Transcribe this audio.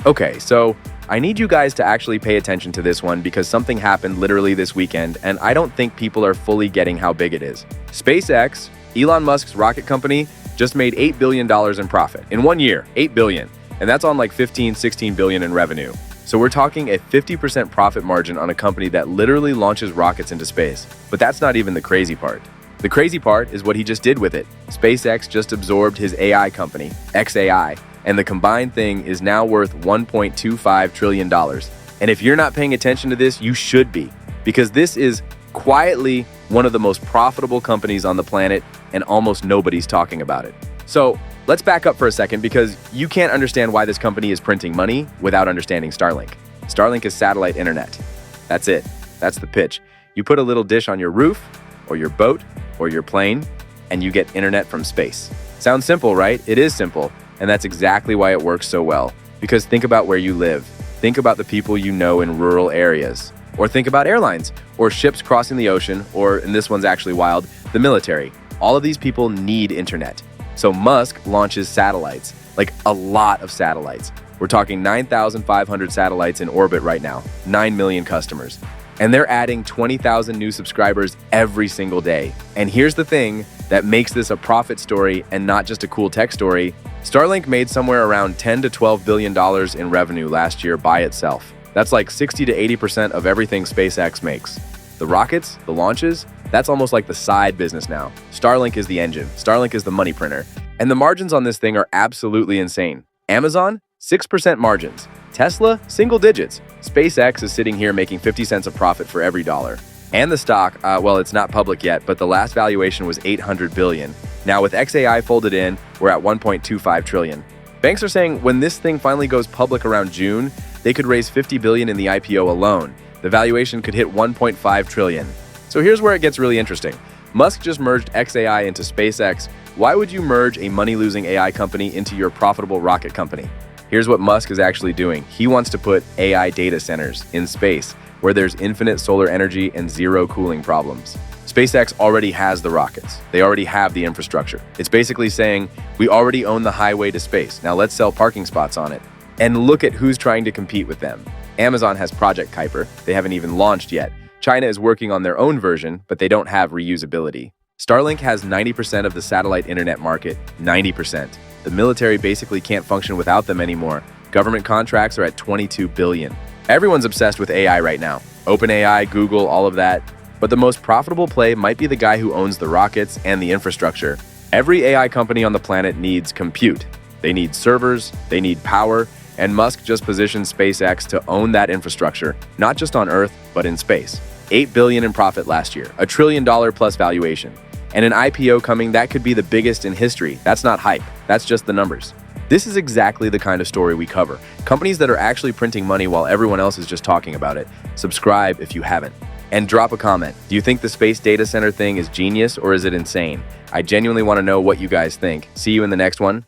Okay, so I need you guys to actually pay attention to this one because something happened literally this weekend, and I don't think people are fully getting how big it is. SpaceX, Elon Musk's rocket company, just made $8 billion in profit. In 1 year, $8 billion. And that's on like 15, 16 billion in revenue. So we're talking a 50% profit margin on a company that literally launches rockets into space. But that's not even the crazy part. The crazy part is what he just did with it. SpaceX just absorbed his AI company, XAI, and the combined thing is now worth $1.25 trillion. And if you're not paying attention to this, you should be, because this is quietly one of the most profitable companies on the planet, and almost nobody's talking about it. So let's back up for a second, because you can't understand why this company is printing money without understanding Starlink. Starlink is satellite internet. That's it. That's the pitch. You put a little dish on your roof, or your boat, or your plane, and you get internet from space. Sounds simple, right? It is simple. And that's exactly why it works so well. Because think about where you live. Think about the people you know in rural areas. Or think about airlines, or ships crossing the ocean, or, and this one's actually wild, the military. All of these people need internet. So Musk launches satellites, like a lot of satellites. We're talking 9,500 satellites in orbit right now, 9 million customers. And they're adding 20,000 new subscribers every single day. And here's the thing that makes this a profit story and not just a cool tech story. Starlink made somewhere around $10 to $12 billion in revenue last year by itself. That's like 60 to 80% of everything SpaceX makes. The rockets, the launches, that's almost like the side business now. Starlink is the engine. Starlink is the money printer. And the margins on this thing are absolutely insane. Amazon, 6% margins. Tesla, single digits. SpaceX is sitting here making 50 cents a profit for every dollar. And the stock, well, it's not public yet, but the last valuation was $800 billion. Now with XAI folded in, we're at $1.25 trillion. Banks are saying when this thing finally goes public around June, they could raise $50 billion in the IPO alone. The valuation could hit $1.5 trillion. So here's where it gets really interesting. Musk just merged XAI into SpaceX. Why would you merge a money-losing AI company into your profitable rocket company? Here's what Musk is actually doing. He wants to put AI data centers in space, where there's infinite solar energy and zero cooling problems. SpaceX already has the rockets. They already have the infrastructure. It's basically saying, we already own the highway to space. Now let's sell parking spots on it. And look at who's trying to compete with them. Amazon has Project Kuiper. They haven't even launched yet. China is working on their own version, but they don't have reusability. Starlink has 90% of the satellite internet market, 90%. The military basically can't function without them anymore. Government contracts are at $22 billion. Everyone's obsessed with AI right now. OpenAI, Google, all of that. But the most profitable play might be the guy who owns the rockets and the infrastructure. Every AI company on the planet needs compute. They need servers, they need power, and Musk just positioned SpaceX to own that infrastructure, not just on Earth, but in space. $8 billion in profit last year, $1 trillion plus valuation. And an IPO coming that could be the biggest in history. That's not hype, that's just the numbers. This is exactly the kind of story we cover. Companies that are actually printing money while everyone else is just talking about it. Subscribe if you haven't. And drop a comment. Do you think the space data center thing is genius or is it insane? I genuinely want to know what you guys think. See you in the next one.